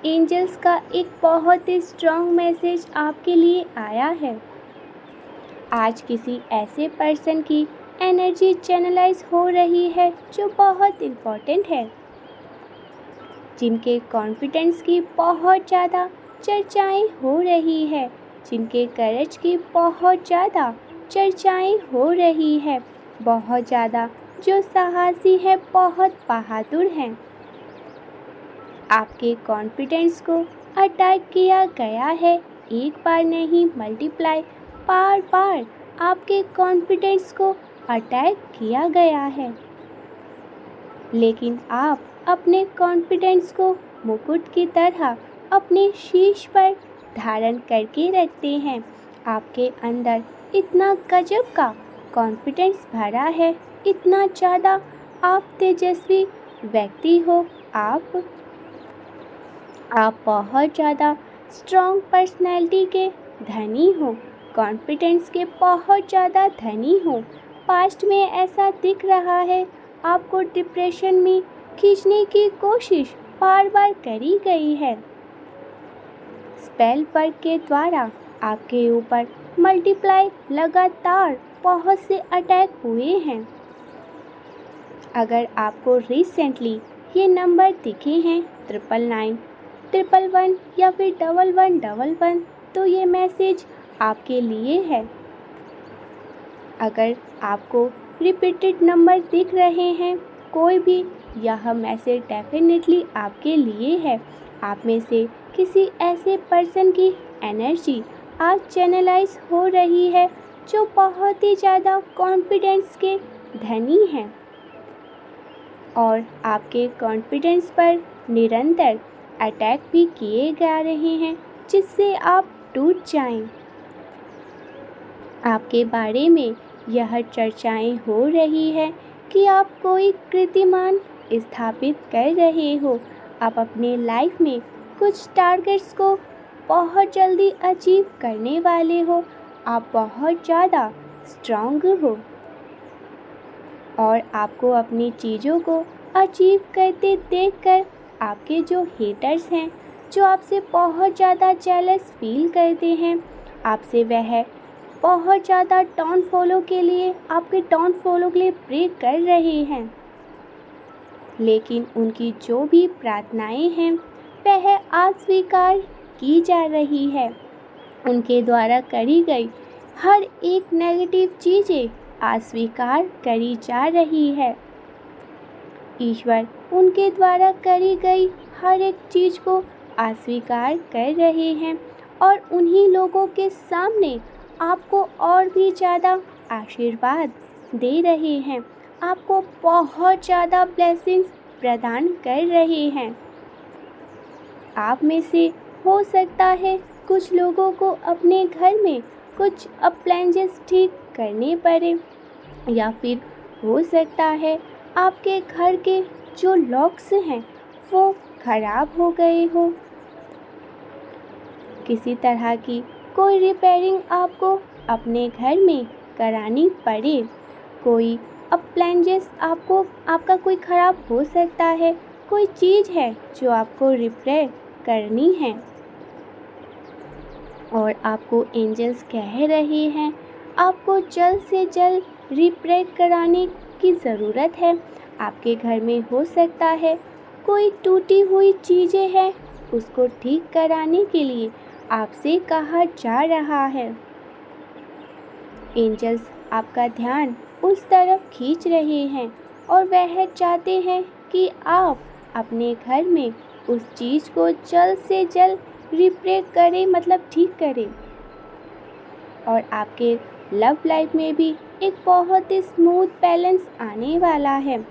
Angels का एक बहुत ही स्ट्रॉन्ग मैसेज आपके लिए आया है। आज किसी ऐसे पर्सन की एनर्जी चैनलाइज हो रही है जो बहुत इम्पोर्टेंट है, जिनके कॉन्फिडेंस की बहुत ज़्यादा चर्चाएं हो रही है, जिनके करेज की बहुत ज़्यादा चर्चाएं हो रही है, बहुत ज़्यादा जो साहसी है, बहुत बहादुर हैं। आपके कॉन्फिडेंस को अटैक किया गया है, एक बार नहीं मल्टीप्लाई बार बार आपके कॉन्फिडेंस को अटैक किया गया है। लेकिन आप अपने कॉन्फिडेंस को मुकुट की तरह अपने शीश पर धारण करके रखते हैं। आपके अंदर इतना गजब का कॉन्फिडेंस भरा है, इतना ज़्यादा आप तेजस्वी व्यक्ति हो। आप बहुत ज़्यादा स्ट्रॉन्ग पर्सनैलिटी के धनी हो, कॉन्फिडेंस के बहुत ज़्यादा धनी हो। पास्ट में ऐसा दिख रहा है, आपको डिप्रेशन में खींचने की कोशिश बार बार करी गई है। स्पेल वर्क के द्वारा आपके ऊपर मल्टीप्लाई लगातार बहुत से अटैक हुए हैं। अगर आपको रिसेंटली ये नंबर दिखे हैं 999, 111 या फिर 1111, तो ये मैसेज आपके लिए है। अगर आपको रिपीटेड नंबर दिख रहे हैं कोई भी, यह मैसेज डेफिनेटली आपके लिए है। आप में से किसी ऐसे पर्सन की एनर्जी आज चैनलाइज हो रही है जो बहुत ही ज़्यादा कॉन्फिडेंस के धनी हैं और आपके कॉन्फिडेंस पर निरंतर अटैक भी किए जा रहे हैं, जिससे आप टूट जाएं। आपके बारे में यह चर्चाएं हो रही है कि आप कोई कीर्तिमान स्थापित कर रहे हो। आप अपने लाइफ में कुछ टारगेट्स को बहुत जल्दी अचीव करने वाले हो। आप बहुत ज़्यादा स्ट्रॉन्ग हो और आपको अपनी चीज़ों को अचीव करते देखकर आपके जो हेटर्स हैं, जो आपसे बहुत ज़्यादा जेलस फील करते हैं, आपसे वह बहुत ज़्यादा आपके टॉन फॉलो के लिए प्रे कर रहे हैं। लेकिन उनकी जो भी प्रार्थनाएं हैं वह अस्वीकार की जा रही है। उनके द्वारा करी गई हर एक नेगेटिव चीज़ें अस्वीकार करी जा रही है। ईश्वर उनके द्वारा करी गई हर एक चीज़ को अस्वीकार कर रहे हैं और उन्हीं लोगों के सामने आपको और भी ज़्यादा आशीर्वाद दे रहे हैं, आपको बहुत ज़्यादा ब्लेसिंग्स प्रदान कर रहे हैं। आप में से हो सकता है कुछ लोगों को अपने घर में कुछ अप्लायंसेस ठीक करने पड़े, या फिर हो सकता है आपके घर के जो लॉक्स हैं वो ख़राब हो गए हो। किसी तरह की कोई रिपेयरिंग आपको अपने घर में करानी पड़े, कोई अप्लायंसेस आपका कोई ख़राब हो सकता है, कोई चीज़ है जो आपको रिपेयर करनी है और आपको एंजल्स कह रहे हैं आपको जल्द से जल्द रिपेयर कराने की ज़रूरत है। आपके घर में हो सकता है कोई टूटी हुई चीज़ें हैं, उसको ठीक कराने के लिए आपसे कहा जा रहा है। एंजल्स आपका ध्यान उस तरफ खींच रहे हैं और वह चाहते हैं कि आप अपने घर में उस चीज़ को जल्द से जल्द रिपेयर करें, मतलब ठीक करें। और आपके लव लाइफ में भी एक बहुत ही स्मूथ बैलेंस आने वाला है।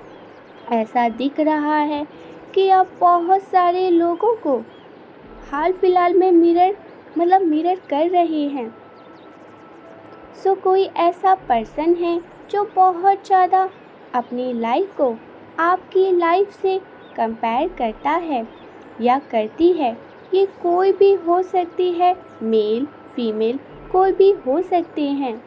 ऐसा दिख रहा है कि आप बहुत सारे लोगों को हाल फिलहाल में मिरर कर रहे हैं। सो कोई ऐसा पर्सन है जो बहुत ज़्यादा अपनी लाइफ को आपकी लाइफ से कंपेयर करता है या करती है। ये कोई भी हो सकती है, मेल फीमेल कोई भी हो सकते हैं।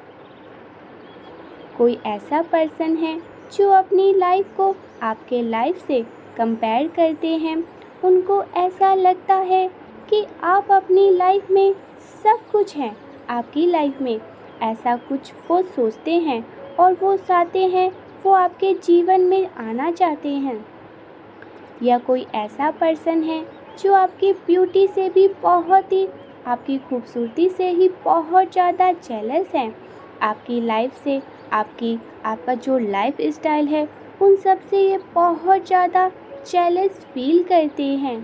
कोई ऐसा पर्सन है जो अपनी लाइफ को आपके लाइफ से कंपेयर करते हैं उनको ऐसा लगता है कि आप अपनी लाइफ में सब कुछ हैं। आपकी लाइफ में ऐसा कुछ वो सोचते हैं और वो चाहते हैं, वो आपके जीवन में आना चाहते हैं। या कोई ऐसा पर्सन है जो आपकी ब्यूटी से भी बहुत ही, आपकी खूबसूरती से ही बहुत ज़्यादा जेलस है। आपकी लाइफ से, आपका जो लाइफ स्टाइल है उन सब से ये बहुत ज़्यादा जेलस फील करते हैं।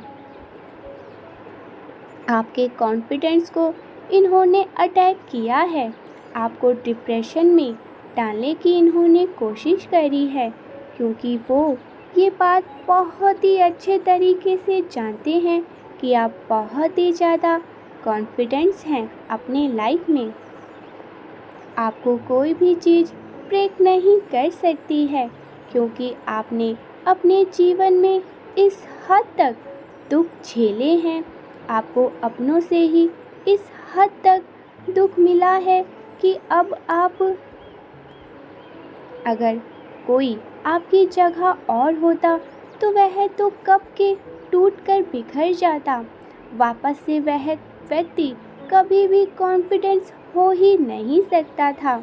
आपके कॉन्फिडेंस को इन्होंने अटैक किया है। आपको डिप्रेशन में डालने की इन्होंने कोशिश करी है, क्योंकि वो ये बात बहुत ही अच्छे तरीके से जानते हैं कि आप बहुत ही ज़्यादा कॉन्फिडेंस हैं अपने लाइफ में। आपको कोई भी चीज़ ब्रेक नहीं कर सकती है, क्योंकि आपने अपने जीवन में इस हद तक दुख झेले हैं। आपको अपनों से ही इस हद तक दुख मिला है कि अब आप, अगर कोई आपकी जगह और होता तो वह तो कब के टूट कर बिखर जाता। वापस से वह व्यक्ति कभी भी कॉन्फिडेंस हो ही नहीं सकता था।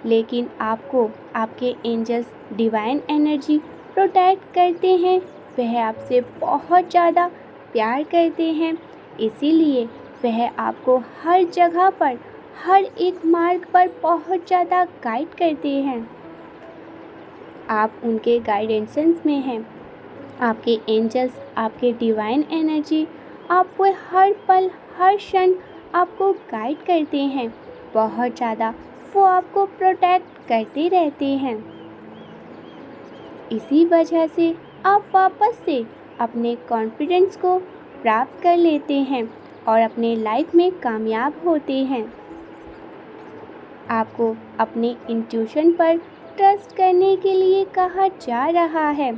लेकिन आपको आपके एंजल्स डिवाइन एनर्जी प्रोटेक्ट करते हैं। वह आपसे बहुत ज़्यादा प्यार करते हैं, इसीलिए वह आपको हर जगह पर, हर एक मार्ग पर बहुत ज़्यादा गाइड करते हैं। आप उनके गाइडेंसेस में हैं। आपके एंजल्स, आपके डिवाइन एनर्जी आपको हर पल, हर क्षण आपको गाइड करते हैं। बहुत ज़्यादा वो आपको प्रोटेक्ट करते रहते हैं। इसी वजह से आप वापस से अपने कॉन्फिडेंस को प्राप्त कर लेते हैं और अपने लाइफ में कामयाब होते हैं। आपको अपने इंट्यूशन पर ट्रस्ट करने के लिए कहा जा रहा है।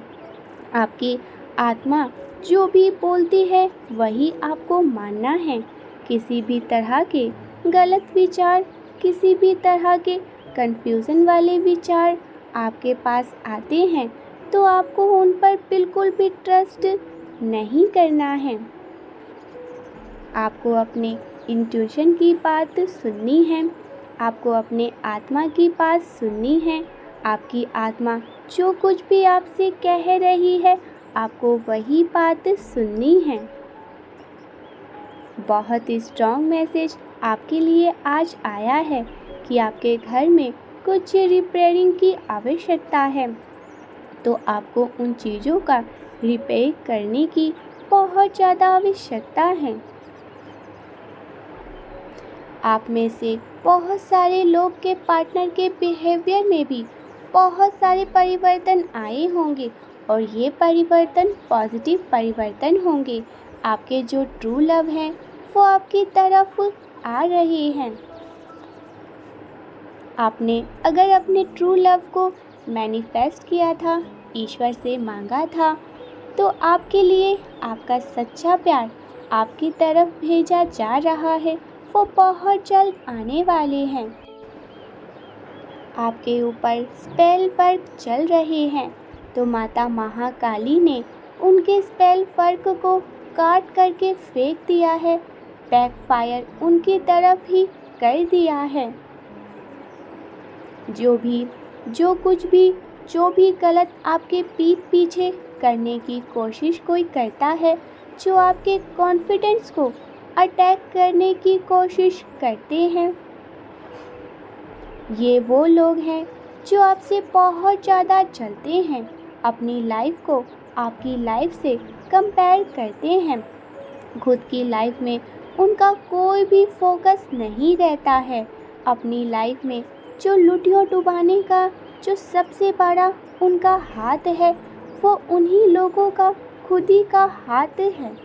आपकी आत्मा जो भी बोलती है वही आपको मानना है। किसी भी तरह के गलत विचार, किसी भी तरह के कंफ्यूजन वाले विचार आपके पास आते हैं तो आपको उन पर बिल्कुल भी ट्रस्ट नहीं करना है। आपको अपने इंट्यूशन की बात सुननी है। आपको अपने आत्मा की बात सुननी है। आपकी आत्मा जो कुछ भी आपसे कह रही है आपको वही बात सुननी है। बहुत ही स्ट्रॉन्ग मैसेज आपके लिए आज आया है कि आपके घर में कुछ रिपेयरिंग की आवश्यकता है, तो आपको उन चीज़ों का रिपेयर करने की बहुत ज़्यादा आवश्यकता है। आप में से बहुत सारे लोग के पार्टनर के बिहेवियर में भी बहुत सारे परिवर्तन आए होंगे और ये परिवर्तन पॉजिटिव परिवर्तन होंगे। आपके जो ट्रू लव हैं वो आपकी तरफ आ रहे हैं। आपने अगर अपने ट्रू लव को मैनिफेस्ट किया था, ईश्वर से मांगा था, तो आपके लिए आपका सच्चा प्यार आपकी तरफ भेजा जा रहा है। वो बहुत जल्द आने वाले हैं। आपके ऊपर स्पेल वर्क चल रहे हैं, तो माता महाकाली ने उनके स्पेल वर्क को काट करके फेंक दिया है। बैकफायर उनकी तरफ ही कर दिया है। जो भी गलत आपके पीठ पीछे करने की कोशिश कोई करता है, जो आपके कॉन्फिडेंस को अटैक करने की कोशिश करते हैं, ये वो लोग हैं जो आपसे बहुत ज़्यादा जलते हैं, अपनी लाइफ को आपकी लाइफ से कंपेयर करते हैं। खुद की लाइफ में उनका कोई भी फोकस नहीं रहता है। अपनी लाइफ में जो लुटियों डुबाने का जो सबसे बड़ा उनका हाथ है, वो उन्हीं लोगों का खुद ही का हाथ है,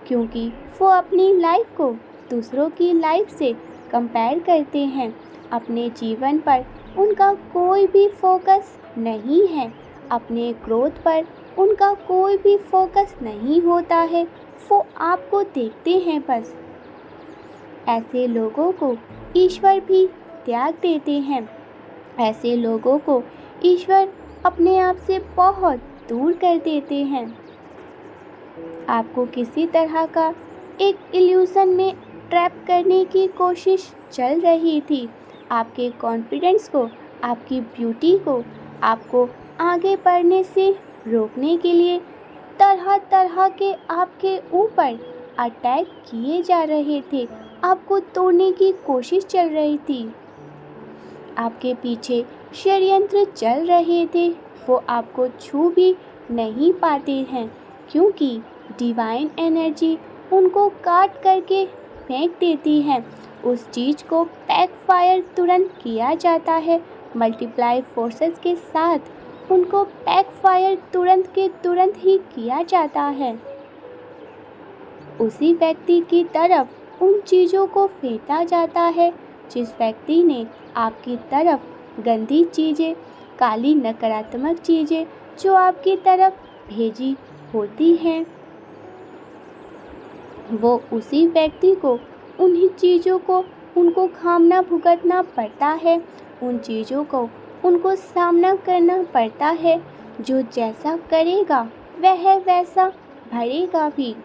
क्योंकि वो अपनी लाइफ को दूसरों की लाइफ से कंपेयर करते हैं। अपने जीवन पर उनका कोई भी फोकस नहीं है। अपने ग्रोथ पर उनका कोई भी फोकस नहीं होता है। वो आपको देखते हैं बस। ऐसे लोगों को ईश्वर भी त्याग देते हैं। ऐसे लोगों को ईश्वर अपने आप से बहुत दूर कर देते हैं। आपको किसी तरह का एक इल्यूज़न में ट्रैप करने की कोशिश चल रही थी। आपके कॉन्फिडेंस को, आपकी ब्यूटी को, आपको आगे बढ़ने से रोकने के लिए तरह तरह के आपके ऊपर अटैक किए जा रहे थे। आपको तोड़ने की कोशिश चल रही थी। आपके पीछे षड्यंत्र चल रहे थे। वो आपको छू भी नहीं पाते हैं, क्योंकि डिवाइन एनर्जी उनको काट करके फेंक देती है। उस चीज़ को बैकफायर तुरंत किया जाता है। मल्टीप्लाई फोर्सेस के साथ उनको बैकफायर तुरंत के तुरंत ही किया जाता है। उसी व्यक्ति की तरफ उन चीज़ों को फेंका जाता है जिस व्यक्ति ने आपकी तरफ गंदी चीज़ें, काली नकारात्मक चीज़ें जो आपकी तरफ भेजी होती हैं, वो उसी व्यक्ति को उन्हीं चीज़ों को उनको खामना भुगतना पड़ता है। उन चीज़ों को उनको सामना करना पड़ता है। जो जैसा करेगा वह वैसा भरेगा भी।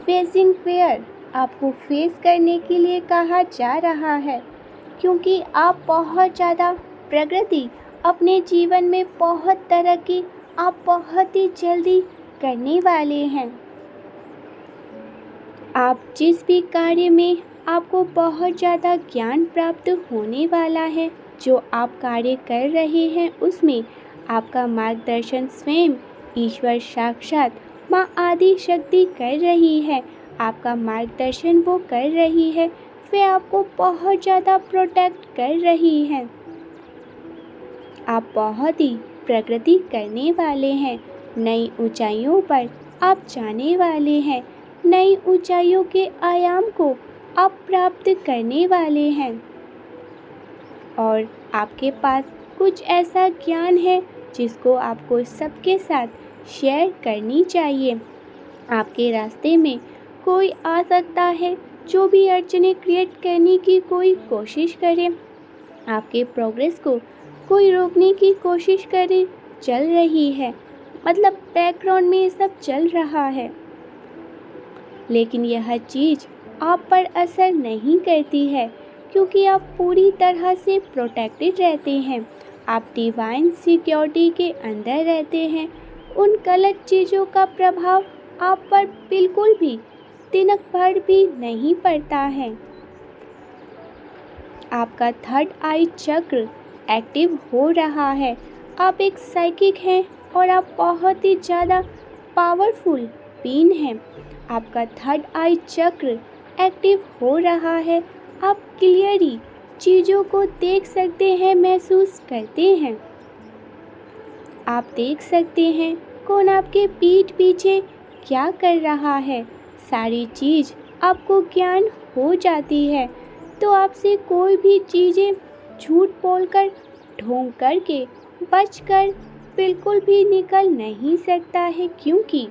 फेसिंग फेयर आपको फेस करने के लिए कहा जा रहा है, क्योंकि आप बहुत ज़्यादा प्रगति अपने जीवन में, बहुत तरक्की आप बहुत ही जल्दी करने वाले हैं। आप जिस भी कार्य में आपको बहुत ज़्यादा ज्ञान प्राप्त होने वाला है, जो आप कार्य कर रहे हैं उसमें आपका मार्गदर्शन स्वयं ईश्वर साक्षात माँ आदि शक्ति कर रही है। आपका मार्गदर्शन वो कर रही है, वे आपको बहुत ज़्यादा प्रोटेक्ट कर रही है। आप बहुत ही प्रगति करने वाले हैं। नई ऊंचाइयों पर आप जाने वाले हैं। नई ऊंचाइयों के आयाम को आप प्राप्त करने वाले हैं। और आपके पास कुछ ऐसा ज्ञान है जिसको आपको सबके साथ शेयर करनी चाहिए। आपके रास्ते में कोई आ सकता है जो भी अड़चनें क्रिएट करने की कोई कोशिश करे, आपके प्रोग्रेस को कोई रोकने की कोशिश करे, चल रही है, मतलब बैकग्राउंड में ये सब चल रहा है, लेकिन यह चीज़ आप पर असर नहीं करती है, क्योंकि आप पूरी तरह से प्रोटेक्टेड रहते हैं। आप डिवाइन सिक्योरिटी के अंदर रहते हैं। उन गलत चीज़ों का प्रभाव आप पर बिल्कुल भी तिनक भर भी नहीं पड़ता है। आपका थर्ड आई चक्र एक्टिव हो रहा है। आप एक साइकिक हैं और आप बहुत ही ज़्यादा पावरफुल बीइंग हैं। आपका थर्ड आई चक्र एक्टिव हो रहा है। आप क्लियरली चीज़ों को देख सकते हैं, महसूस करते हैं। आप देख सकते हैं कौन आपके पीठ पीछे क्या कर रहा है। सारी चीज़ आपको ज्ञान हो जाती है, तो आपसे कोई भी चीज़ें झूठ बोलकर, ढोंग करके, बचकर बिल्कुल भी निकल नहीं सकता है, क्योंकि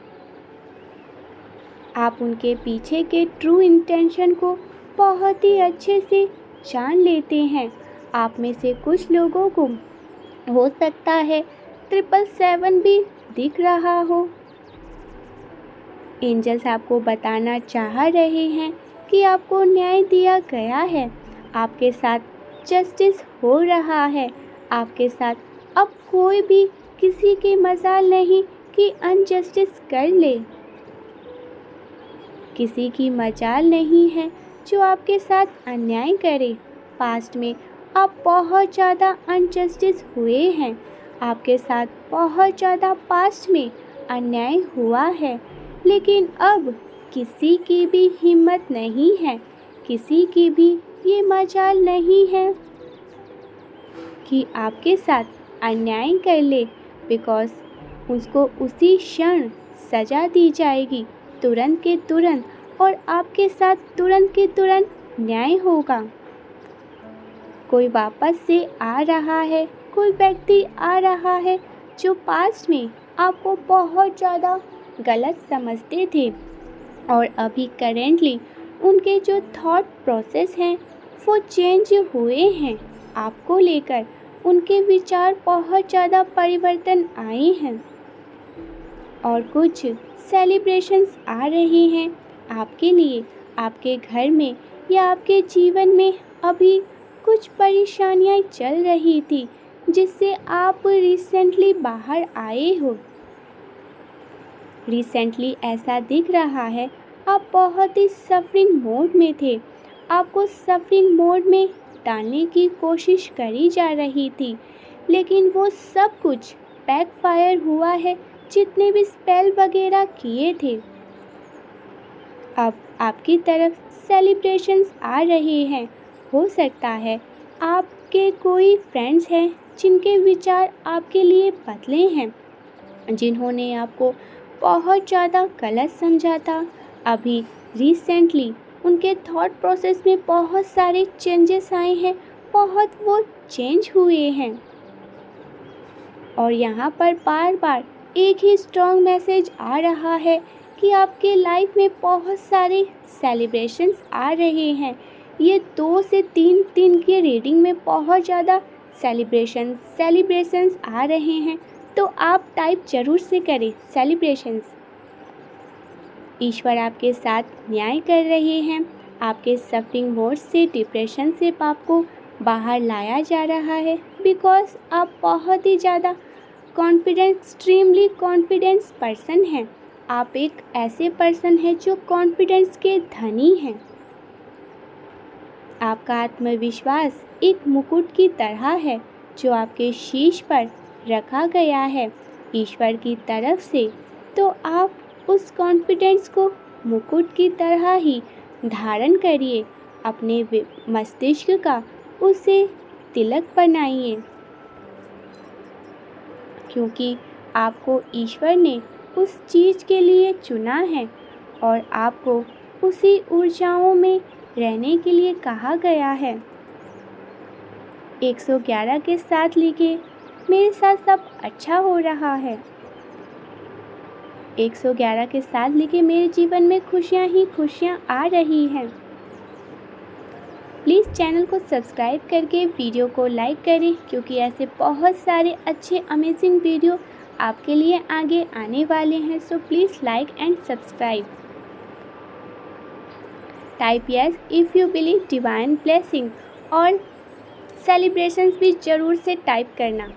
आप उनके पीछे के ट्रू इंटेंशन को बहुत ही अच्छे से जान लेते हैं। आप में से कुछ लोगों को हो सकता है 777 भी दिख रहा हो। एंजल्स आपको बताना चाह रहे हैं कि आपको न्याय दिया गया है। आपके साथ जस्टिस हो रहा है। आपके साथ अब कोई भी किसी की मजाल नहीं कि अनजस्टिस कर ले। किसी की मजाल नहीं है जो आपके साथ अन्याय करे। पास्ट में आप बहुत ज़्यादा अनजस्टिस हुए हैं। आपके साथ बहुत ज़्यादा पास्ट में अन्याय हुआ है, लेकिन अब किसी की भी हिम्मत नहीं है, किसी की भी ये मजाल नहीं है कि आपके साथ अन्याय कर ले, बिकॉज़ उसको उसी क्षण सज़ा दी जाएगी, तुरंत के तुरंत, और आपके साथ तुरंत के तुरंत न्याय होगा। कोई वापस से आ रहा है, कोई व्यक्ति आ रहा है जो पास्ट में आपको बहुत ज़्यादा गलत समझते थे, और अभी करेंटली उनके जो थॉट प्रोसेस हैं वो चेंज हुए हैं आपको लेकर। उनके विचार बहुत ज़्यादा परिवर्तन आए हैं और कुछ सेलिब्रेशंस आ रहे हैं आपके लिए, आपके घर में या आपके जीवन में। अभी कुछ परेशानियां चल रही थी जिससे आप रिसेंटली बाहर आए हो। रिसेंटली ऐसा दिख रहा है आप बहुत ही सफरिंग मोड में थे, आपको सफरिंग मोड में डालने की कोशिश करी जा रही थी, लेकिन वो सब कुछ बैकफायर हुआ है। जितने भी स्पेल वगैरह किए थे, अब आपकी तरफ सेलिब्रेशंस आ रहे हैं। हो सकता है आपके कोई फ्रेंड्स हैं जिनके विचार आपके लिए बदले हैं, जिन्होंने आपको बहुत ज़्यादा गलत समझा था। अभी रिसेंटली उनके थॉट प्रोसेस में बहुत सारे चेंजेस आए हैं, बहुत वो चेंज हुए हैं। और यहाँ पर बार बार एक ही स्ट्रॉन्ग मैसेज आ रहा है कि आपके लाइफ में बहुत सारे सेलिब्रेशंस आ रहे हैं। ये 2 से 3 दिन की रीडिंग में बहुत ज़्यादा सेलिब्रेशंस आ रहे हैं, तो आप टाइप ज़रूर से करें सेलिब्रेशंस। ईश्वर आपके साथ न्याय कर रहे हैं। आपके सफरिंग मोड से, डिप्रेशन से आपको बाहर लाया जा रहा है, बिकॉज आप बहुत ही ज़्यादा एक्सट्रीमली कॉन्फिडेंस पर्सन हैं। आप एक ऐसे पर्सन हैं जो कॉन्फिडेंस के धनी हैं। आपका आत्मविश्वास एक मुकुट की तरह है जो आपके शीश पर रखा गया है ईश्वर की तरफ से। तो आप उस कॉन्फिडेंस को मुकुट की तरह ही धारण करिए, अपने मस्तिष्क का उसे तिलक बनाइए, क्योंकि आपको ईश्वर ने उस चीज़ के लिए चुना है और आपको उसी ऊर्जाओं में रहने के लिए कहा गया है। 111 के साथ लिखे, मेरे साथ सब अच्छा हो रहा है। 111 के साथ लिखे, मेरे जीवन में खुशियाँ ही खुशियाँ आ रही हैं। प्लीज़ चैनल को सब्सक्राइब करके वीडियो को लाइक करें, क्योंकि ऐसे बहुत सारे अच्छे अमेजिंग वीडियो आपके लिए आगे आने वाले हैं। So please like and subscribe. Type yes if you believe divine blessing, और सेलिब्रेशंस भी ज़रूर से टाइप करना।